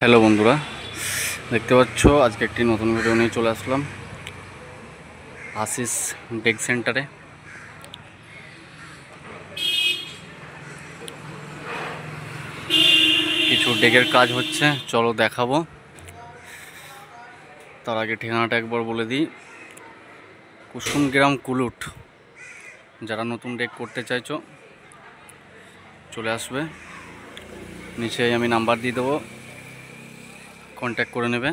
Hello বন্ধুরা, দেখতে পাচ্ছ আজকে একটি নতুন ভিডিও নিয়ে চলে আসলাম আশিস ডেক সেন্টারে। কিছু ডেকের কাজ হচ্ছে, চলো দেখাবো। তার আগে ঠিকানাটা একবার বলে দিই। কুসুমগ্রাম কুলুট। যারা নতুন ডেক করতে চাইছো চলে আসবে, নিচে আমি নাম্বার দিয়ে দেবো, কন্ট্যাক্ট করে নেবে।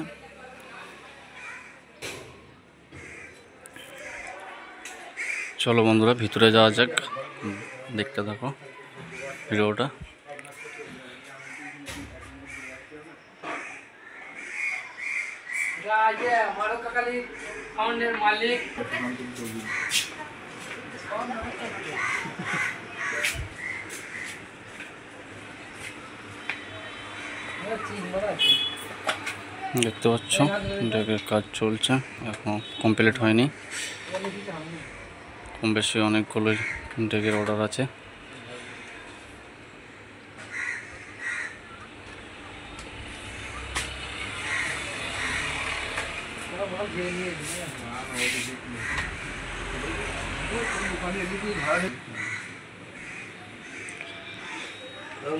চলো বন্ধুরা ভিতরে যাওয়া যাক, দেখতে থাকো ভিডিওটা। মালিক দেখতে পাচ্ছ ডেকের কাজ চলছে, এখন কমপ্লিট হয়নি। কম বেশি অনেকগুলো ডেকের অর্ডার আছে।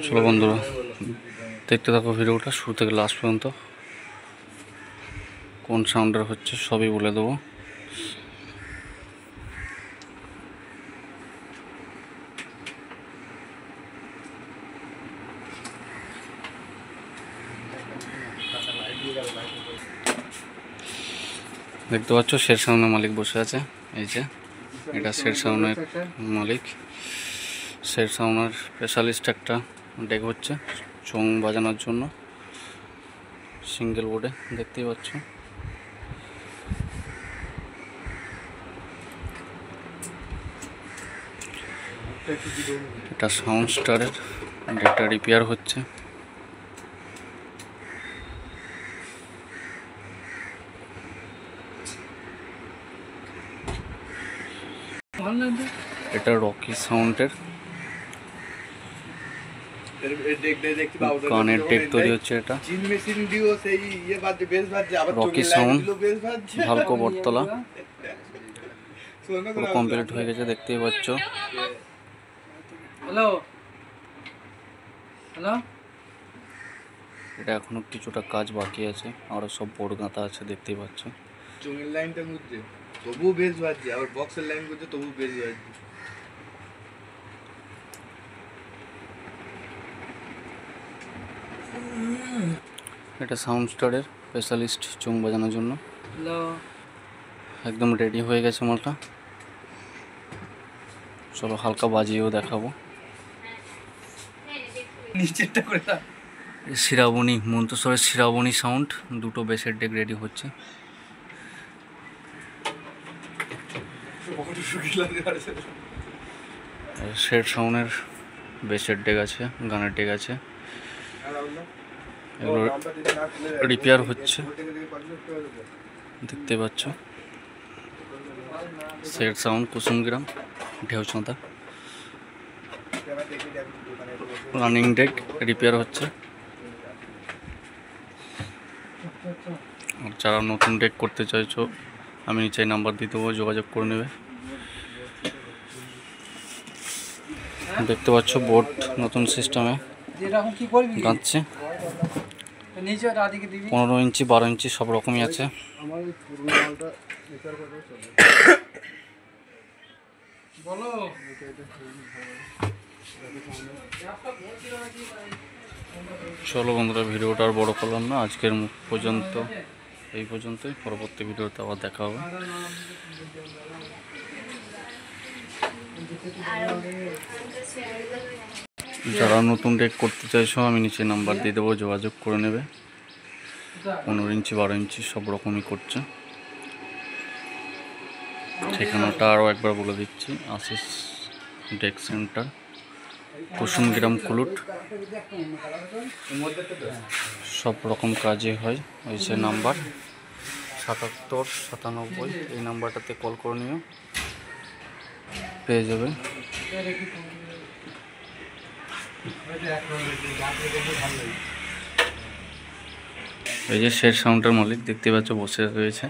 চলো বন্ধুরা দেখতে থাকো ভিডিওটা শুরু থেকে লাস্ট পর্যন্ত। কোন সাউন্ডের হচ্ছে সবই বলে দেবো। দেখতে পাচ্ছ শের সাউন্ডের মালিক বসে আছে, এই যে এটা শের সাউন্ডের মালিক। শের সাউন্ডের স্পেশালিস্ট একটা ডেক হচ্ছে চং বাজানোর জন্য, সিঙ্গেল বোর্ডে দেখতেই পাচ্ছ। এটা সাউন্ড স্টারের ডেকটা রিপেয়ার হচ্ছে। এটা রকি সাউন্ডের কানের ডেক তৈরি হচ্ছে। এটা রকি সাউন্ড ভালকো বটতলা পুরো কমপ্লিট হয়ে গেছে, দেখতেই পাচ্ছ। হ্যালো হ্যালো এটা এখনো কিছুটা কাজ বাকি আছে, আরো সব বোর্ড গাঁথা আছে, দেখতেই পাচ্ছ। চোঙের লাইনটা বুঝছে তবুও বেশ বাজছে, আবার বক্সের লাইন করছে তবুও বেশ বাজছে। এটা সাউন্ড স্টারের স্পেশালিস্ট চোং বাজানোর জন্য। হ্যালো একদম রেডি হয়ে গেছে মালটা। চলো হালকা বাজিয়েও দেখাবো। নিচেরটা করে দাও। শ্রাবণী মন্তেশ্বরের শ্রাবণী সাউন্ড, দুটো বেসের ডেক রেডি হচ্ছে। শের সাউন্ডের বেসের ডেক আছে, গানের ডেক আছে, এগুলো রিপেয়ার হচ্ছে, দেখতে পাচ্ছ। শের sound Kusumgram Dheuchanda, running deck repair হচ্ছে। আর যারা নতুন ডেক করতে চাইছো আমি নিচে নাম্বার দিয়ে দেবো, যোগাযোগ করে নেবে। দেখতে পাচ্ছ বোর্ড নতুন সিস্টেমে গাঁথছে, 15 ইঞ্চি 12 ইঞ্চি সব রকমই আছে। চলো বন্ধুরা ভিডিওটা আর বড় করলাম না, আজকের পর্যন্ত এই পর্যন্তই। পরবর্তী ভিডিওতে আবার দেখা হবে। যারা নতুন ডেক করতে চাইছো আমি নিচে নাম্বার দিয়ে দেবো, যোগাযোগ করে নেবে। 15 ইঞ্চি 12 ইঞ্চি সব রকমই করছে। ঠিকানাটা আরও একবার বলে দিচ্ছি, আশিস ডেক সেন্টার, কুসুমগ্রাম কুলুট। সব রকম কাজই হয়। ওই সে নাম্বার 77 97, এই নাম্বারটাতে কল করে নিও, পেয়ে যাবে। এই যে শের সাউন্ডের মালিক দেখতে পাচ্ছ বসে রয়েছে।